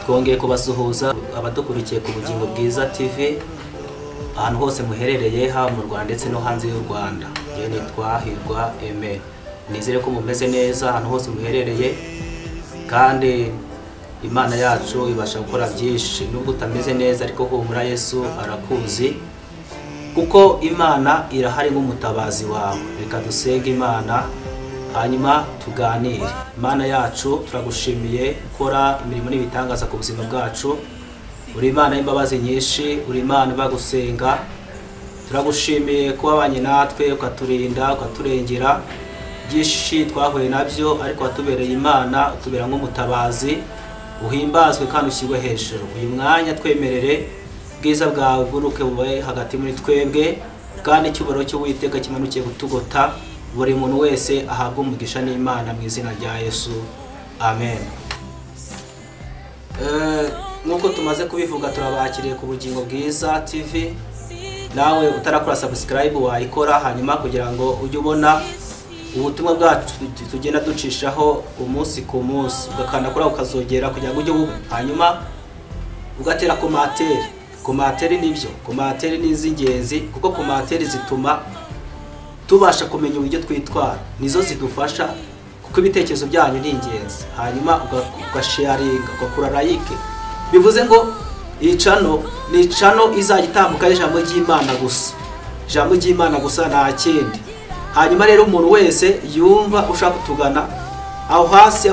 twongeye kubasuhuza abadukurikiye ku Bugingo Bwiza TV ahantu hose muherereye haba mu Rwanda ndetse no hanze y'u Rwanda. Njye nitwa Hirwa Aime. Nizere ko mumeze neza ahantu hose muherereye kandi Imana yacu ibasha gukora byinshi. Nubwo utameze neza ariko humura, Yesu arakuzi kuko Imana irahari nk'umutabazi wawe. Reka dusenge Imana hanyuma tuganire. Imana yacu turagushimiye gukora imirimo n'ibitangaza ku buzima bwacu. Uri Imana y'imbabazi nyinshi, uri Imana bagusenga. Turagushimiye kuba abanye natwe, ukaturinda, ukaturengera byinshi twahuye nabyo, ariko watubereye Imana, utubera nk'umutabazi. Uhimbazwe kandi ushyirwe hejuru. Uyu mwanya twemerere bwiza bwawe buruke bube hagati muri twebwe, kandi icyubahiro cy'Uwiteka kimanukiye gutugota. Buri muntu wese ahabwa umugisha n'Imana mu izina rya Yesu. Amen. Nuko tumaze kubivuga, turabakiriye ku Bugingo Bwiza TV. Nawe utarakora subscribe wayikora, hanyuma kugira ngo ujye ubona ubutumwa bwacu tugenda ducishaho umunsi ku munsi. Ugakanda kuri ukazogera kugira ngo ujye ubona, hanyuma ugatera komantere. Komantere nibyo, komantere ni iz'ingenzi kuko komantere zituma tubasha kumenya uburyo twitwara, nizo zidufasha kuko ibitekerezo byanyu ni ingenzi. Hanyuma ugasharinga, ugakora like. Bivuze ngo iyi channel izajya itambuka ijambo ry'Imana gusa, ijambo ry'Imana gusa nta kindi. Hanyuma rero umuntu wese yumva ushaka kutugana, aho hasi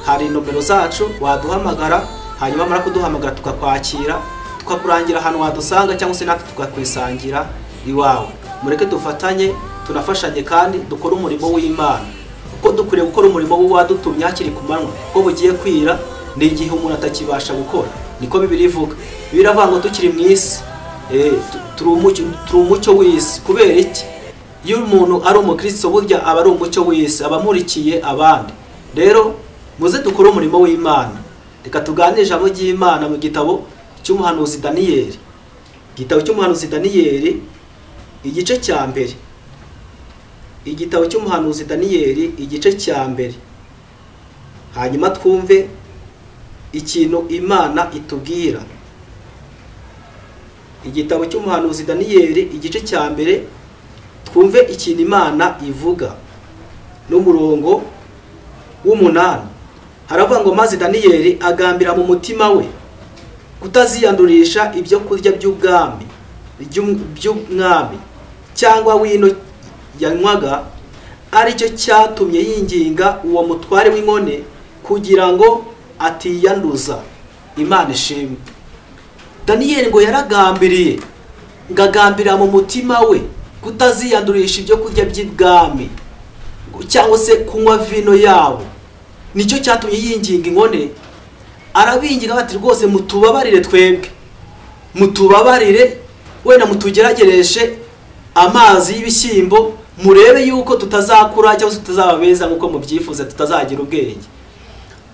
hari nomero zacu, waduhamagara. Hanyuma mara kuduhamagara tukakwakira, tukakurangira ahantu wadusanga, cyangwa se natwe tukakwisangira iwawe. Mureke dufatanye, tunafashanye kandi dukora umurimo w'Imana, kuko dukwiriye gukora umurimo w'uwadutumye hakiri ku manywa, ko bugiye kwira ni igihe umuntu atakibasha gukora. Niko Bibiliya ivuga. Bibiliya ivuga ngo tukiri mu isi turi umucyo w'isi. Kubera iki? Iyo umuntu ari umukristo burya aba ari umucyo w'isi, abamurikiye abandi. Rero muze dukora umurimo w'Imana. Reka tuganire ijambo ry'Imana mu gitabo cy'umuhanuzi Daniyeli. Igitabo cy'umuhanuzi Daniyeli igice cya mbere. Igitabo cy'umuhanuzi Daniyeli igice cya mbere. Hanyuma twumve ikintu Imana itubwira. Igitabo cy'umuhanuzi Daniyeli igice cya mbere, twumve ikintu Imana ivuga. N'umurongo w'8 haravuga ngo maze Daniyeli agambira mu mutima we kutaziyandurisha ibyo kurya by'ubwami by'umwami cyangwa wino yanywaga, aricyo cyatumye yinginga uwo mutware w'inkone kugira ngo atiyanduza. Imana ishimwe. Daniyeli ngo yaragambiriye, ngagambira mu mutima we kutaziyandurisha ibyo kurya by'ibwami cyangwa se kunywa vino yabo. Nicyo cyatumye yinginga inkone. Arabinginga bati rwose mutubabarire, twebwe mutubabarire, wenda mutugeragereshe amazi y'ibishyimbo, murebe yuko tutazakura cyangwa se tutazababeza nkuko mubyifuza, tutazagira ubwenge.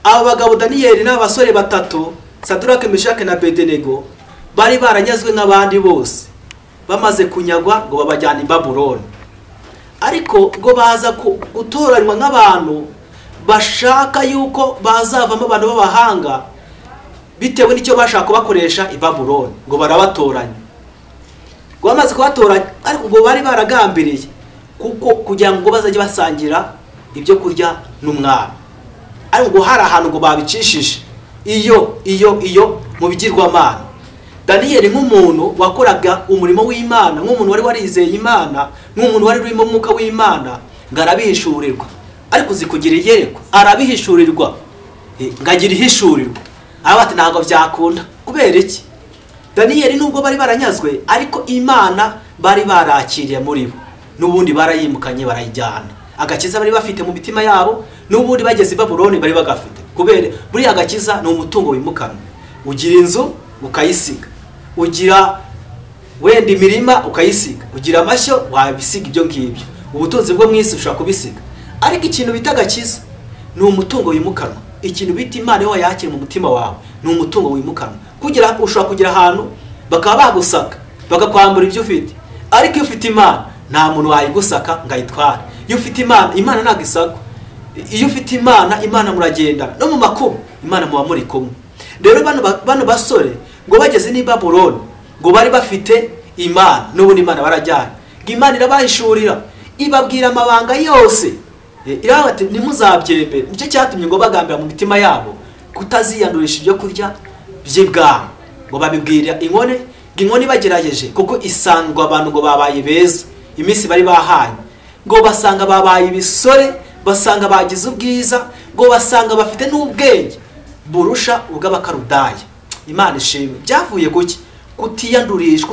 Aba bagabo Daniyeli n'abasore batatu, Sadrake, Meshake na Abednego, bari baranyazwe nk'abandi bose, bamaze kunyagwa ngo babajyana i Babuloni. Ariko ngo baza gutoranywa nk'abantu bashaka yuko bazavamo abantu b'abahanga, bitewe n'icyo bashaka kubakoresha i Babuloni. Ngo barabatoranya. Ngo bamaze kubatoranya, ariko ngo bari baragambiriye kuko kugira ngo bazajye basangira ibyo kurya n'umwami. Ariko ngo hari ahantu ngo babicishije iyo mu bigirwamana. Daniyeli nk'umuntu wakoraga umurimo w'Imana, nk'umuntu wari warizeye Imana, nk'umuntu wari urimo umwuka w'Imana, ngarabihishurirwa. Ariko zikugira iyerekwa, arabihishurirwa, ngagira ihishurirwa. Abati ntago byakunda. Kubera iki? Daniyeli nubwo bari baranyazwe, ariko Imana bari barakiriye muri bo. Nubundi barayimukanye barayijyana. Agakiza bari bafite mu mitima yabo, nubundi bageze i Babuloni bari bagafite. Kubera buri agakiza ni umutungo wimukana. Ugira inzu ukayisiga, ugira wenda imirima ukayisiga, ugira amashyo wabisiga, ibyo ngibyo. Ubutunzi bwo mwisi ushaka kubisiga. Ariko ikintu bita agakiza ni umutungo wimukana. Ikintu bita Imana yo yakira mu mutima wawe ni umutungo wimukana. Kugira ushaka kugira ahantu bakaba bagusaka, bakakwambura ibyo ufite. Ariko iyo ufite Imana nta muntu wayigusaka ngayitwara. Iyo ufite Imana, Imana ntagisaka. Iyo ufite Imana, Imana muragenda no mu makuba. Imana muba muri kumwe. Rero bano basore ngo bageze ni Babuloni ngo bari bafite Imana, n'ubundi Imana barajyana. Imana irabahishurira ibabwira amabanga yose. Irabati ntimuzabyemere. Nicyo cyatumye ngo bagambira mu mitima yabo kutaziyandurisha ibyo kurya by'ibwami. Ngo babibwira inkone bagerageje kuko isangwa abantu ngo babaye beza iminsi bari bahanye, ngo basanga babaye ibisore, basanga bagize ubwiza, ngo basanga bafite n'ubwenge burusha ubw'abakarudaya. Imana ishimwe. Byavuye kuki? Kutiyandurisha,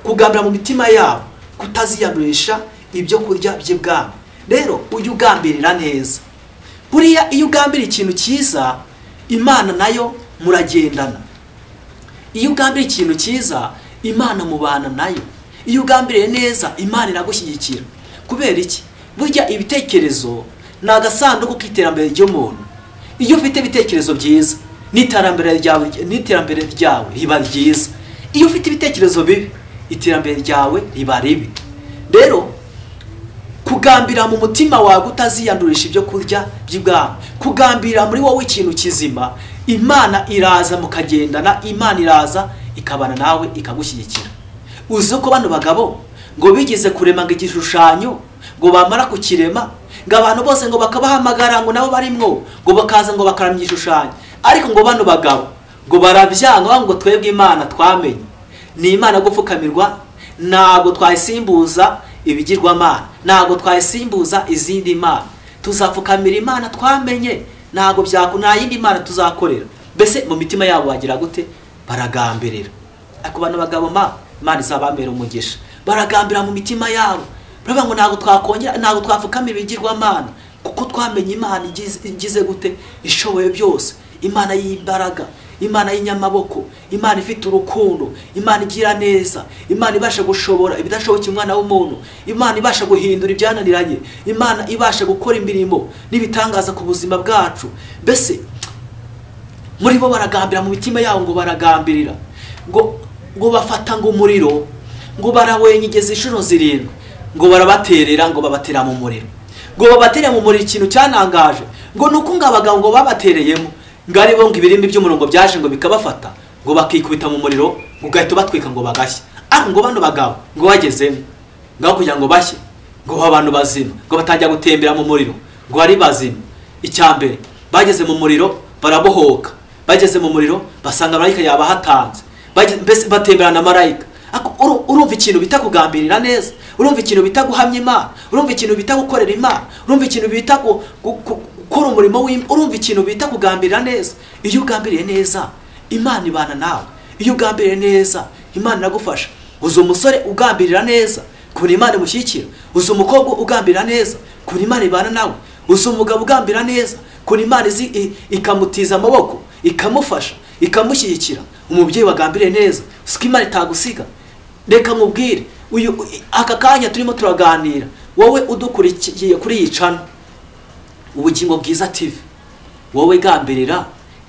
kugambira mu mitima yabo, kutaziyandurisha ibyo kurya by'ibwami. Rero ujye ugambirira neza. Buriya iyo ugambira ikintu cyiza, Imana nayo muragendana. Iyo ugambira ikintu cyiza, Imana mubana nayo. Iyo ugambiriye neza, Imana iragushyigikira. Kubera iki? Burya ibitekerezo ni agasanduku k'iterambere ry'umuntu. Iyo ufite ibitekerezo byiza, n'iterambere ryawe riba ryiza. Iyo ufite ibitekerezo bibi, iterambere ryawe riba ribi. Rero kugambira mu mutima wawe utaziyandurisha ibyo kurya by'ibwami, kugambira muri wowe ikintu kizima, Imana iraza mukagendana, Imana iraza ikabana nawe ikagushyigikira. Uzi ko bano bagabo ngo bigeze kurema ngo igishushanyo, ngo bamara kukirema ngo abantu bose ngo bakabahamagara ngo nabo barimwo, ngo bakaza ngo bakaramya igishushanyo. Ariko ngo bano bagabo ngo barabyanga, ngo twebwe Imana twamenye ni Imana gupfukamirwa, ntabwo twayisimbuza ibigirwamana, ntabwo twayisimbuza izindi mana, tuzapfukamira Imana twamenye, ntabwo nta yindi Mana tuzakorera. Mbese mu mitima yabo bagira gute? Baragambirira. Ariko bano bagabo Imana izabambera umugisha, baragambira mu mitima yabo. Baravuga ngo ntabwo twapfukamira ibigirwamana kuko twamenye Imana igize gute? Ishoboye byose, Imana y'imbaraga, Imana y'inyamaboko, Imana ifite urukundo, Imana igira neza, Imana ibasha gushobora ibidashobokera umwana w'umuntu, Imana ibasha guhindura ibyananiranye, Imana ibasha gukora imirimo n'ibitangaza ku buzima bwacu. Mbese muri bo baragambira mu mitima yabo, ngo baragambirira, ngo bafata ngo umuriro, ngo barawenyegeza inshuro 7, ngo barabaterera, ngo babatera mu muriro, ngo babatere mu muriro. Ikintu cyanangaje ngo nuko ngabagabo ngo babatereyemo ngari bo ngibirimi by'umurongo byaje ngo bikabafata, ngo bakikubita mu muriro, ngo gahita batwika ngo bagashye. Ngo bano bagabo ngo bagezemo ngaho kugira ngo bashye, ngo abantu bazima ngo batajya gutembera mu muriro, ngo ari bazima. Icyambere bageze mu muriro barabohoka, bageze mu muriro basanga marayika yabahatanze, mbese batemberana marayika. Urumva ikintu bita kugambirira neza, urumva ikintu bita guhamya Imana, urumva ikintu bita gukorera Imana, urumva ikintu bita gukora umurimo w'Imana, urumva ikintu bita kugambirira neza. Iyo ugambiriye neza, Imana ibana nawe. Iyo ugambiriye neza, Imana iragufasha. Uzi umusore ugambirira neza, kubona Imana imushyigikira. Uzi umukobwa ugambirira neza, kubona Imana ibana nawe. Uzi umugabo ugambirira neza, kubona Imana ikamutiza amaboko, ikamufasha, ikamushyigikira. Umubyeyi wagambiriye neza, uzi ko Imana itagusiga. Reka nkubwire, aka kanya turimo turaganira, wowe udukurikiye kuri iyi channel Ubugingo Bwiza TV, wowe gambirira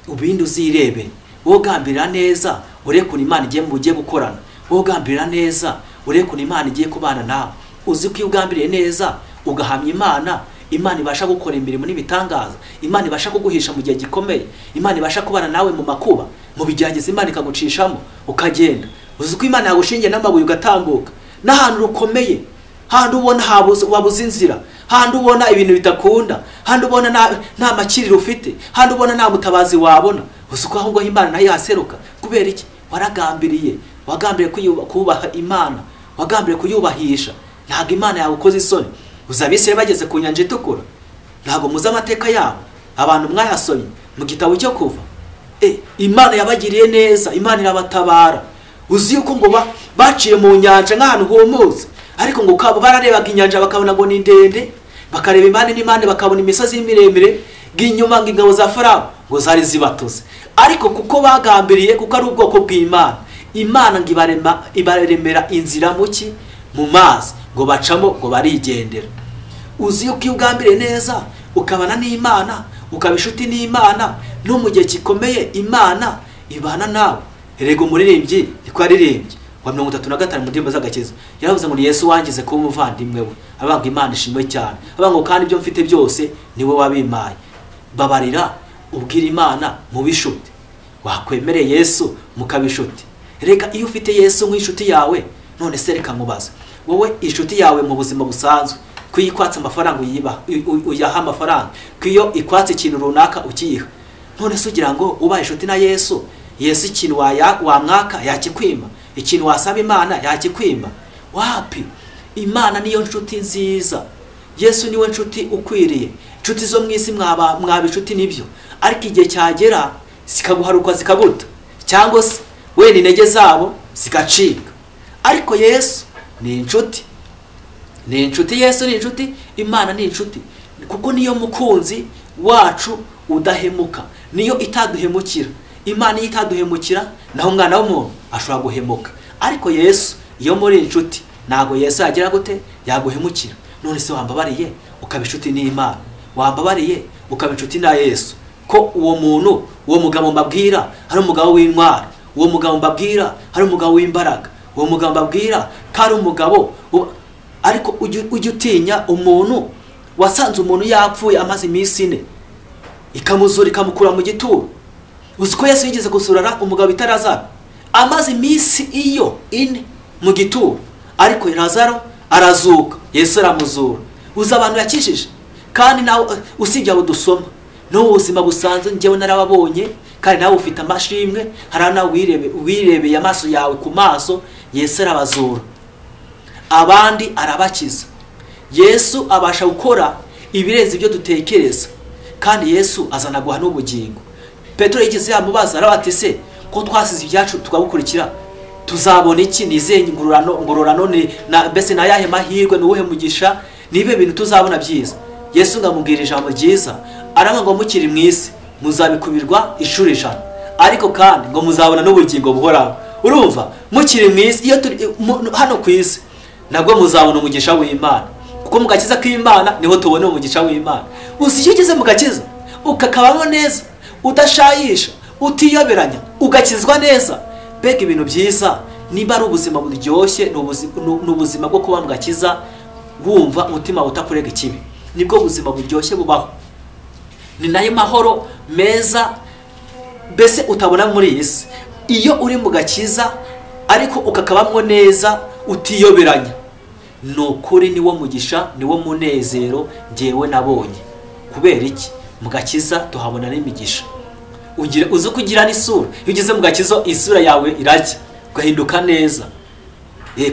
ubindi uzirebe, wowe gambirira neza urekuna Imana igiye mu bugiye gukorana, wowe gambirira neza urekuna Imana igiye kubana nawe. Uzi ko iyo ugambiriye neza ugahamya Imana, Imana ibasha gukora imirimo n'ibitangaza, Imana ibasha kuguhisha mu gihe gikomeye, Imana ibasha kubana nawe mu makuba, mu bijyageze Imana ikagucishamo ukagenda. Uzi ko Imana yagushingiye n'amabuye ugatambuka n'ahantu rukomeye, handi ubona wabuze inzira, handi ubona ibintu bitakunda, handi ubona nta makiriro ufite, handi ubona nta mutabazi wabona. Uzi ko ahubwo Imana nayo yaseruka. Kubera iki? Waragambiriye, wagambiriye kubaha Imana, wagambiriye kuyubahisha. Ntabwo Imana yagukoze isoni. Uzabisire bageze ku nyanja itukura, ntabwo muzi amateka yabo, abantu mwayasomye mu gitabo cyo Kuva. Imana yabagiriye neza, Imana irabatabara. Uzi yuko ngo baciye mu nyanja nk'ahantu humuze, ariko ngo bararebaga inyanja bakabona ngo ni ndende, bakareba impande n'impande bakabona imisozi miremire, ng'inyuma ng'ingabo za Farawo ngo zari zibatuze. Ariko kuko bagambiriye, kuko ari ubwoko bw'Imana, Imana ngo ibaremera inzira mu mazi, ngo bacamo ngo barigendera. Uzi yuko iyo ugambiriye neza ukabana n'Imana, ukaba inshuti n'Imana, no mu gihe gikomeye Imana ibana nawe. Erego umuririmbyi niko yaririmbye wa 35 mu ndirimbo z'agakiza, yaravuze ngo ni Yesu wangize kuba umuvandimwe we. Abanga Imana ishimwe cyane, abanga kandi ibyo mfite byose niwe wabimaye. Babarira ubwira Imana mu bishuti, wakwemereye Yesu mukabishuti. Reka iyo ufite Yesu nk'inshuti yawe, none se reka nkubaza, wowe inshuti yawe mu buzima busanzwe kuyikwatsa amafaranga uyaha amafaranga, kwiyo ikwatse ikintu runaka ukiyiha, none se ugira ngo ubaye inshuti na Yesu, Yesu ikintu wamwaka yakikwima, ikintu wasaba Imana yakikwima? Wapi! Imana niyo nshuti nziza, Yesu niwe nshuti ukwiriye. Inshuti zo mwisi mwaba inshuti nibyo, ariko igihe cyagera zikaguharuka zikaguta, cyangwa se wenda intege zabo zigacika. Ariko Yesu ni inshuti, ni inshuti. Yesu ni inshuti, Imana ni inshuti, kuko niyo mukunzi wacu udahemuka, niyo itaduhemukira. Imana iyo itaduhemukira, naho umwana w'umuntu ashobora guhemuka. Ariko Yesu iyo muri inshuti, ntago Yesu yagira gute yaguhemukira. None se wambabariye ukaba inshuti n'Imana, wambabariye ukaba inshuti na Yesu, ko uwo muntu, uwo mugabo mbabwira hari umugabo w'intwari, uwo mugabo mbabwira hari umugabo w'imbaraga, uwo mugabo mbabwira kari umugabo. Ariko ujye utinya umuntu wasanze umuntu yapfuye amaze iminsi 4, ikamuzura ikamukura mu gituro. Uzi ko Yesu yigeze gusurara umugabo itarazara amaze iminsi 4 mu gituro, ariko Lazaro arazuka, Yesu aramuzura. Uzi abantu yakishije, kandi nawe usibye abo dusoma no ubuzima busanzwe njyewe narababonye, kandi nawe ufite amashimwe, hari nawe wirebeye amaso yawe ku maso, Yesu arabazura, abandi arabakiza. Yesu abasha gukora ibirenze ibyo dutekereza, kandi Yesu azana guha n'ubugingo. Petero yigeze yamubaza arabati se ko twasize ibyacu tukagukurikira tuzabona iki? Nizenye ngororano na mbese na yahe mahirwe n'uwuhe mugisha, nibe bintu tuzabona byiza? Yesu ngamubwira ijambo ryiza, aranga ngo mukiri mwisi muzabikubirwa 100, ariko kandi ngo muzabona n'ubugingo buhoraho. Urumva, mukiri mwisi iyo hano ku isi nabwo muzabona umugisha w'Imana, kuko mu gakiza k'Imana niho tubona umugisha w'Imana. Uzi iyo ugeze mu gakiza ukakabamo neza, udashayisha, utiyoberanya, ugakizwa neza, bega ibintu byiza. Niba ari ubuzima buryoshye, n'ubuzima bwo kuba mu gakiza wumva umutima utakurega ikibi, nibwo buzima buryoshye bubaho. Ni nayo mahoro meza mbese utabona muri iyi si. Iyo uri mu gakiza ariko ukakabamwo neza utiyoberanya, nukuri niwo mugisha, niwo munezero ngewe nabonye. Kubera iki? Mu gakiza tuhabona n'imigisha. Uzi kugira n'isura, iyo ugeze mu gakiza isura yawe irajya ugahinduka neza.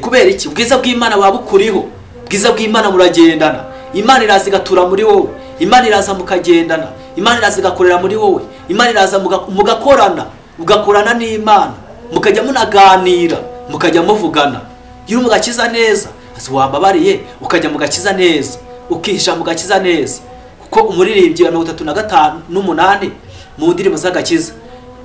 Kubera iki? Ubwiza bw'Imana wabukuriho, ubwiza bw'Imana muragendana, Imana iraza igatura muri wowe, Imana iraza mukagendana, Imana iraza igakorera muri wowe, Imana iraza mugakorana n'Imana, mukajya munaganira, mukajya muvugana. Iyo mu gakiza neza, wambabariye ukajya mu gakiza neza, ukihisha mu gakiza neza. Kuko umuririmbyi wa 35:8 mu ndirimbo z'agakiza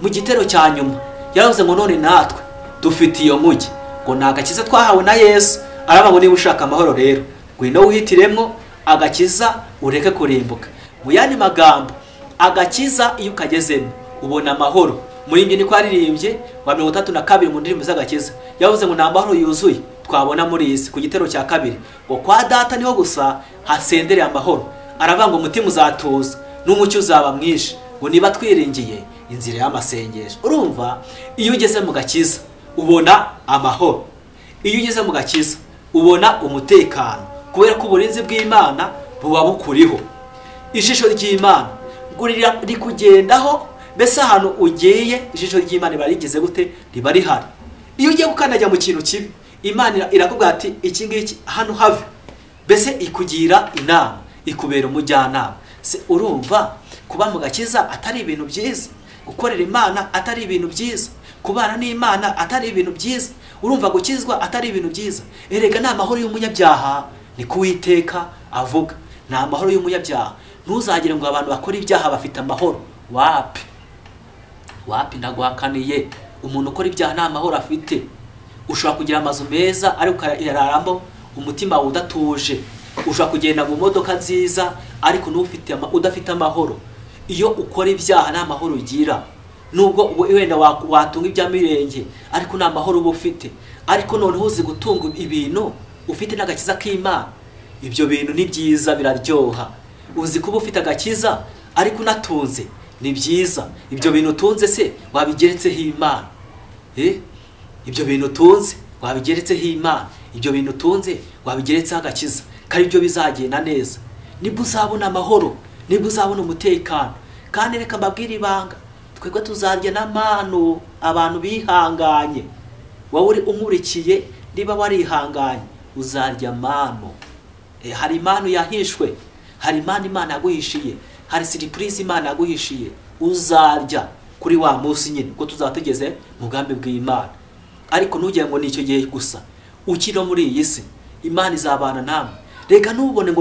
mu gitero cya nyuma yaravuze ngo none natwe dufite iyo mugi, ngo na gakiza twahawe na Yesu. Araba ngo niba ushaka amahoro rero ngwino wihitiremo agakiza ureke kurimbuka. Mu yandi magambo, agakiza iyo ukagezemo ubona amahoro. Muri ibyo niko aririmbye wa 32 mu ndirimbo z'agakiza yavuze ngo nta mahoro yuzuye twabona muri isi, ku gitero cya 2 ngo kwa data niho gusa hasendere amahoro. Aravuga ngo umutima uzatuza n'umucyo uzaba mwinshi, ngo niba twiringiye inzira y'amasengesho. Urumva, iyo ugeze mu gakiza ubona amahoro, iyo ugeze mu gakiza ubona umutekano, kubera ko uburinzi bw'Imana buba bukuriho. Ijisho ry'Imana gurira rikugendaho, mbese ahantu ugiye ijisho ry'Imana barigeze gute riba rihari. Iyo ugiye gukanajya mu kintu kibi, Imana irakubwira ati iki ngiki hano have, mbese ikugira inama, ikubera umujyanama. Se urumva kuba mu gakiza atari ibintu byiza, gukorera Imana atari ibintu byiza, kubana n'Imana atari ibintu byiza, urumva gukizwa atari ibintu byiza. Erega ni amahoro y'umunyabyaha, ni kuwiteka avuga, ni amahoro y'umunyabyaha. Ntuzagire ngo abantu bakora ibyaha bafite amahoro. Wapi ndaguhakaniye, umuntu ukora ibyaha nta mahoro afite. Ushobora kugira amazu meza ariko yararamo umutima udatuje, ushobora kugenda mu modoka nziza ariko udafite amahoro. Iyo ukora ibyaha nta mahoro ugira, nubwo wenda watunga ibyamirenge ariko nta mahoro uba ufite. Ariko noneho uzi gutunga ibintu ufite n'agakiza k'Imana, ibyo bintu ni byiza, biraryoha. Uzi kuba ufite agakiza ariko unatunze, ni byiza. Ibyo bintu utunze se wabigeretseho Imana? Ibyo bintu utunze wabigeretseho Imana? Ibyo bintu utunze wabigeretseho agakiza? Kandi ibyo bizagenda neza, nibwo uzabona amahoro, nibwo uzabona umutekano. Kandi reka mbabwire ibanga, twebwe tuzarya n'amano abantu bihanganye. Wowe uri unkurikiye, niba warihanganye uzarya mano. Hari imano yahishwe, hari imana Imana yaguhishiye, hari surprise Imana yaguhishiye uzarya kuri wa munsi nyine, kuko tuzatugeze mu bwami bw'Imana. Ariko ntugire ngo nicyo gihe gusa ukira muri iyi si, Imana izabana namwe. Reka ntubone ngo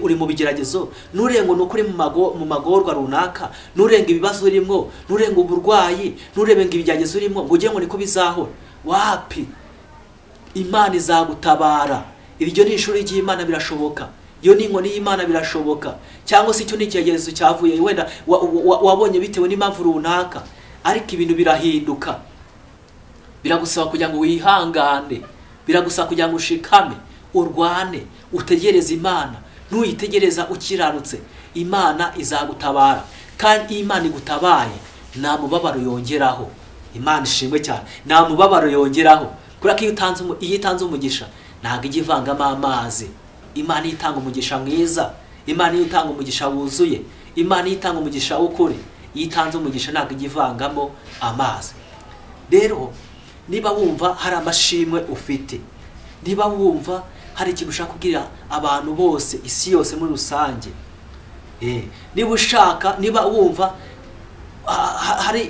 uri mu bigeragezo, nurenga ngo nukuri mu magorwa runaka, nurenga ibibazo urimo, nurenga uburwayi, nurenga ibigeragezo urimo, ngo ujye ngo niko bizahora. Wapi! Imana izagutabara. Iryo ni ishuri ry'Imana, birashoboka. Iyo ni inkoni y'Imana, birashoboka. Cyangwa se icyo ni ikigeragezo cyavuye wenda wabonye bitewe n'impamvu runaka, ariko ibintu birahinduka. Biragusaba kugira ngo wihangane, biragusaba kugira ngo ushikame, urwane, utegereze Imana. Ntuyitegereza ukiranutse, Imana izagutabara. Kandi Imana igutabaye nta mubabaro yongeraho. Imana ishimwe cyane, nta mubabaro yongeraho. Kurako iyo itanze umugisha ntabwo ijya ivangamo amazi. Imana itanga umugisha mwiza, Imana itanga umugisha wuzuye, Imana itanga umugisha w'ukuri. Iyo itanze umugisha ntabwo ijya ivangamo amazi. Rero niba wumva hari amashimwe ufite, niba wumva hari ikintu ushaka kubwira abantu bose, isi yose muri rusange, niba ushaka, niba wumva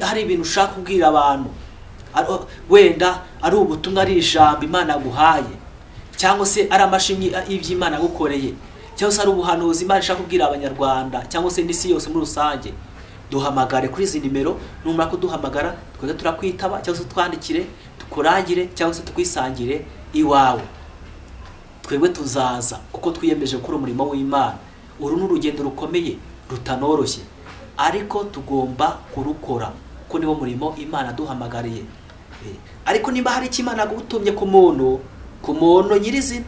hari ibintu ushaka kubwira abantu, wenda ari ubutumwa, ari ijambo Imana yaguhaye, cyangwa se ari amashimwe y'Imana yagukoreye, cyangwa se ari ubuhanuzi Imana ishaka kubwira abanyarwanda cyangwa se n'isi yose muri rusange, duhamagare kuri izi nimero. Numara kuduhamagara twese turakwitaba, cyangwa se twandikire, tukurangire, cyangwa se tukwisangire iwawe. Twebwe tuzaza kuko twiyemeje gukora umurimo w'Imana. Uru ni urugendo rukomeye rutanoroshye, ariko tugomba kurukora kuko niwo murimo Imana duhamagariye. Ariko niba hari icyo Imana yagutumye ku muntu nyirizina,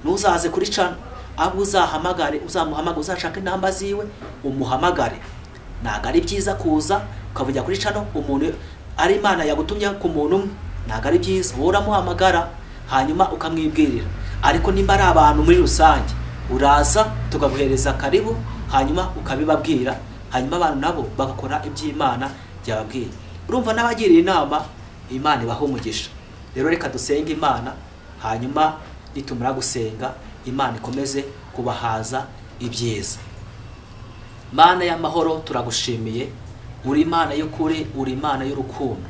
ntuzaze kuri cana, ahubwo uzahamagare, uzamuhamagara, uzashaka inamba ziwe umuhamagare. Ntabwo ari byiza kuza ukavujya kuri cana umuntu ari Imana yagutumye ku muntu umwe, ntabwo ari byiza. Wowe uramuhamagara hanyuma ukamwibwirira. Ariko nimba ari abantu muri rusange, uraza tukaguhereza karibu, hanyuma ukabibabwira, hanyuma abantu nabo bagakora iby'Imana byababwiye. Urumva n'abagiriye inama, Imana ibaha umugisha. Rero reka dusenge Imana, hanyuma nitumara gusenga Imana ikomeze kubahaza ibyiza. Mana y'amahoro, turagushimiye. Uri Imana y'ukuri, uri Imana y'urukundo,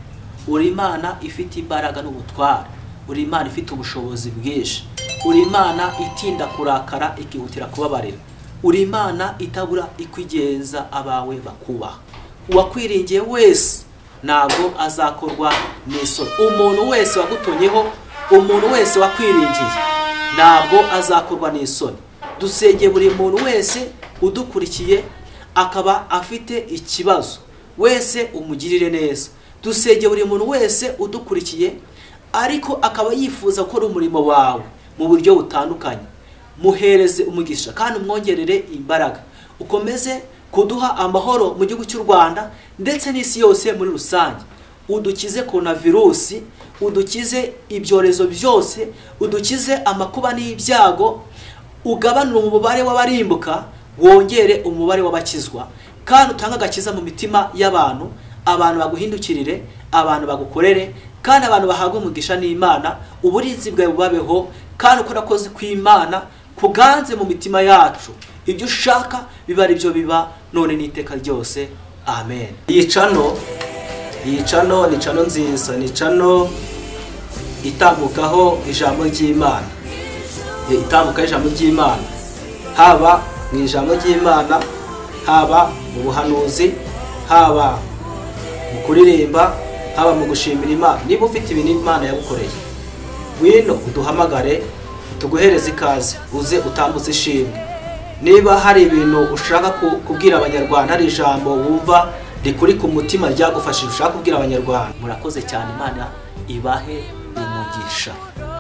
uri Imana ifite imbaraga n'ubutware, uri Imana ifite ubushobozi bwinshi, uri Imana itinda kurakara ikihutira kubabarira, uri Imana itabura ikwigenza abawe bakubaha. Uwakwiringiye wese ntabwo azakorwa n'isoni. Umuntu wese wagutonyeho, umuntu wese wakwiringiye ntabwo azakorwa n'isoni. Dusengeye buri muntu wese udukurikiye akaba afite ikibazo, wese umugirire neza. Dusengeye buri muntu wese udukurikiye ariko akaba yifuza gukora umurimo wawe mu buryo butandukanye. Muhereze umugisha kandi umwongerere imbaraga. Ukomeze kuduha amahoro mu gihugu cy'u Rwanda ndetse n'isi yose muri rusange. Udukize coronavirus, udukize ibyorezo byose, udukize amakuba n'ibyago, ugabanure umubare w'abarimbuka, wongere umubare w'abakizwa, kandi utanga agakiza mu mitima y'abantu. Abantu baguhindukirire, abantu bagukorere, kandi abantu bahabwe umugisha n'Imana. Uburinzi bwawe bubabeho, kandi uko nakoze kw'Imana kuganze mu mitima yacu. Ibyo ushaka biba ari byo biba, none n'iteka ryose. Amen. Iyi cano ni cano nziza, ni cano itambukaho ijambo ry'Imana, itambukaho ijambo ry'Imana, haba mu ijambo ry'Imana, haba mu buhanuzi, haba mu kuririmba, haba mu gushimira Imana. Niba ufite ibintu Imana yagukoreye, wino uduhamagare tuguhereze ikaze, uze utambutse ishimwe. Niba hari ibintu ushaka kubwira abanyarwanda, hari ijambo wumva rikuri ku mutima ryagufashije ushaka kubwira abanyarwanda, murakoze cyane. Imana ibahe umugisha.